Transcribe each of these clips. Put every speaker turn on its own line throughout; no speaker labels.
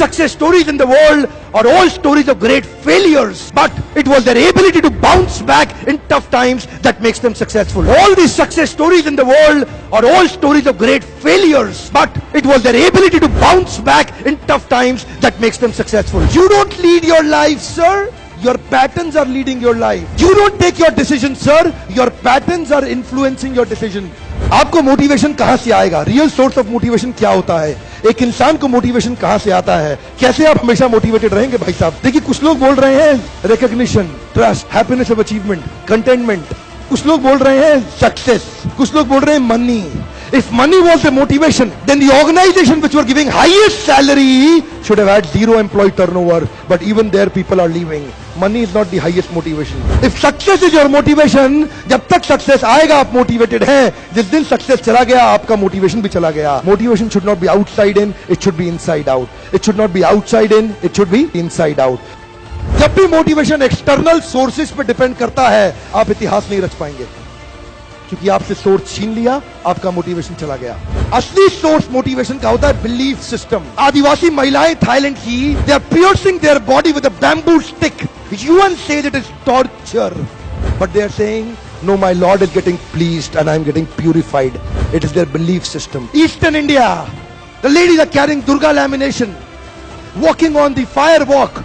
success stories in the world are all stories of great failures, but it was their ability to bounce back in tough times that makes them successful. All these success stories in the world are all stories of great failures, but it was their ability to bounce back in tough times that makes them successful. You don't lead your life, sir. Your patterns are leading your life. You don't take your decision, sir. Your patterns are influencing your decision. आपको motivation कहां से आएगा? Real source of motivation क्या होता है? एक इंसान को मोटिवेशन कहां से आता है? कैसे आप हमेशा मोटिवेटेड रहेंगे भाई साहब? देखिए, कुछ लोग बोल रहे हैं recognition, trust, happiness of achievement, containment. कुछ लोग बोल रहे हैं सक्सेस, कुछ लोग बोल रहे हैं money. If money was the motivation, then the organization which were giving highest salary should have had zero employee turnover, but even there people are leaving. Money is not the highest motivation. If success is your motivation, जब तक success आएगा आप motivated हैं, जिस दिन success चला गया आपका motivation भी चला गया. Motivation should not be outside in, it should be inside out. It should not be outside in, it should be inside out. जब भी motivation external sources पे depend करता है, आप इतिहास नहीं रच पाएंगे, क्योंकि आपसे सोर्स छीन लिया, आपका मोटिवेशन चला गया. असली सोर्स मोटिवेशन का होता है बिलीफ सिस्टम. आदिवासी महिलाएं थाईलैंड की, they are piercing their body with a bamboo stick. UN says it is torture, but they are saying no, my Lord is getting pleased and I am getting purified. It is their belief system. Eastern India, the ladies are carrying Durga lamination, walking on the fire walk,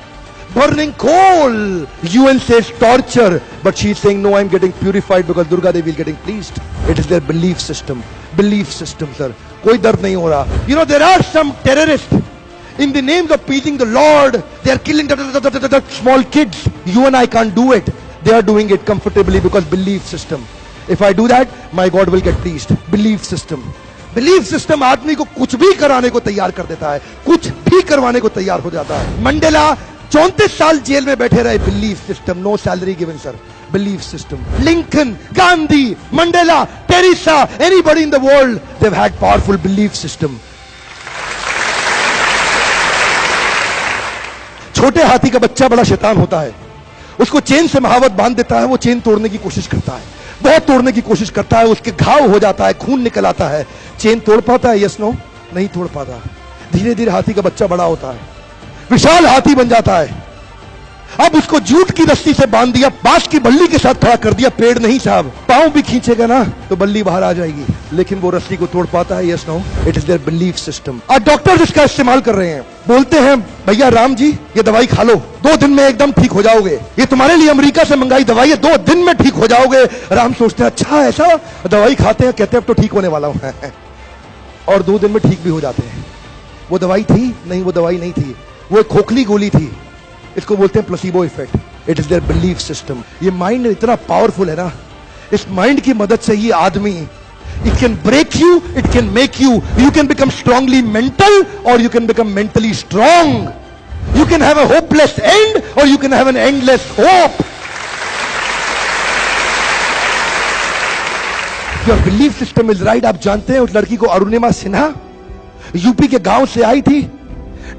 burning coal. UN says torture, but she is saying no, I am getting purified because Durga Devi is getting pleased. It is their belief system. Belief system, sir. कोई दर्द नहीं हो रहा. You know, there are some terrorists in the names of pleasing the Lord. They are killing the small kids. You and I can't do it. They are doing it comfortably because belief system. If I do that, my God will get pleased. Belief system. Belief system आदमी को कुछ भी कराने को तैयार कर देता है, कुछ भी करवाने को तैयार हो जाता है. मंडेला 34 साल जेल में बैठे रहे. Belief system. No salary given, sir. Belief system. Lincoln, Gandhi, Mandela, Teresa, anybody in the world, they have had powerful belief system. छोटे हाथी का बच्चा बड़ा शैतान होता है. उसको चेन से महावत बांध देता है, वो चेन तोड़ने की कोशिश करता है, बहुत तोड़ने की कोशिश करता है, उसके घाव हो जाता है, खून निकल आता है. चेन तोड़ पाता है? यस नो, नहीं तोड़ पाता. धीरे धीरे हाथी का बच्चा बड़ा होता है, विशाल हाथी बन जाता है. अब उसको जूट की रस्सी से बांध दिया, बांस की बल्ली के साथ खड़ा कर दिया. पेड़ नहीं साहब, पांव भी खींचेगा ना तो बल्ली बाहर आ जाएगी, लेकिन वो रस्सी को तोड़ पाता है? Yes no. It is their belief system. और डॉक्टर इसका इस्तेमाल कर रहे हैं. बोलते हैं भैया राम जी, ये दवाई खा लो, 2 दिन में एकदम ठीक हो जाओगे. ये तुम्हारे लिए अमेरिका से मंगाई दवाई है, 2 दिन में ठीक हो जाओगे. राम सोचते हैं अच्छा ऐसा, दवाई खाते हैं, कहते हैं अब तो ठीक होने वाला हूं. और 2 दिन में ठीक भी हो जाते हैं. वो दवाई थी? नहीं, वो दवाई नहीं थी, वो एक खोखली गोली थी. इसको बोलते हैं placebo effect. It is their belief system. ये माइंड इतना पावरफुल है ना, इस माइंड की मदद से ये आदमी, it can break you, it can make you. You can become strongly mental और you can become mentally strong. You can have a hopeless end और you can have an endless hope. Your belief system is right. आप जानते हैं उस लड़की को, Arunima Sinha, UP के गांव से आई थी.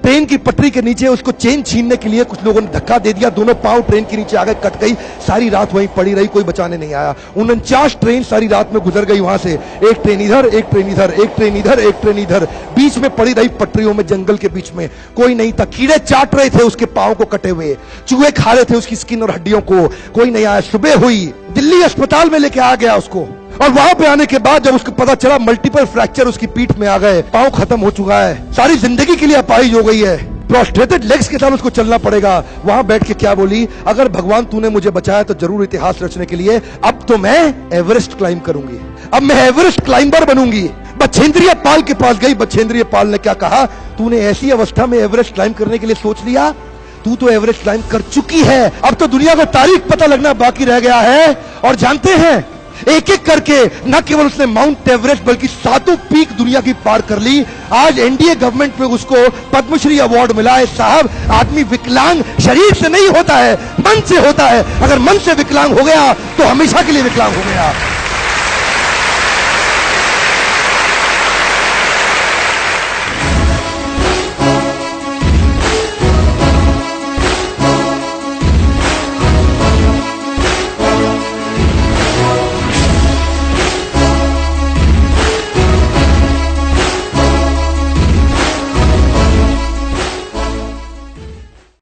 ट्रेन की पटरी के नीचे उसको चेन छीनने के लिए कुछ लोगों ने धक्का दे दिया, दोनों पांव ट्रेन के नीचे आ गए, कट गई. सारी रात वहीं पड़ी रही, कोई बचाने नहीं आया. 49 ट्रेन सारी रात में गुजर गई वहां से. एक ट्रेन इधर, एक ट्रेन इधर, एक ट्रेन इधर, एक ट्रेन इधर, बीच में पड़ी रही पटरियों में, जंगल के बीच में. कोई नहीं था. कीड़े चाट रहे थे उसके पांव को कटे हुए, चूहे खा रहे थे उसकी स्किन और हड्डियों को. कोई नहीं आया. सुबह हुई, दिल्ली अस्पताल में लेके आ गया उसको. और वहां पे आने के बाद जब उसको पता चला मल्टीपल फ्रैक्चर उसकी पीठ में आ गए, पांव खत्म हो चुका है, सारी जिंदगी के लिए अपाहिज हो गई है, प्रोस्ट्रेटेड लेग्स के साथ उसको चलना पड़ेगा. वहां बैठ के क्या बोली? अगर भगवान तूने मुझे बचाया तो जरूर इतिहास रचने के लिए अब तो मैं एवरेस्ट क्लाइम करूंगी, अब मैं एवरेस्ट क्लाइंबर बनूंगी. बछेंद्रिय पाल के पास गई. बछेंद्रिय पाल ने क्या कहा? तूने ऐसी अवस्था में एवरेस्ट क्लाइम करने के लिए सोच लिया? तू तो एवरेस्ट क्लाइम कर चुकी है, अब तो दुनिया को तारीख पता लगना बाकी रह गया है. और जानते हैं, एक एक करके न केवल उसने माउंट एवरेस्ट बल्कि 7 पीक दुनिया की पार कर ली. आज एनडीए गवर्नमेंट में उसको पद्मश्री अवार्ड मिला है. साहब, आदमी विकलांग शरीर से नहीं होता है, मन से होता है. अगर मन से विकलांग हो गया तो हमेशा के लिए विकलांग हो गया.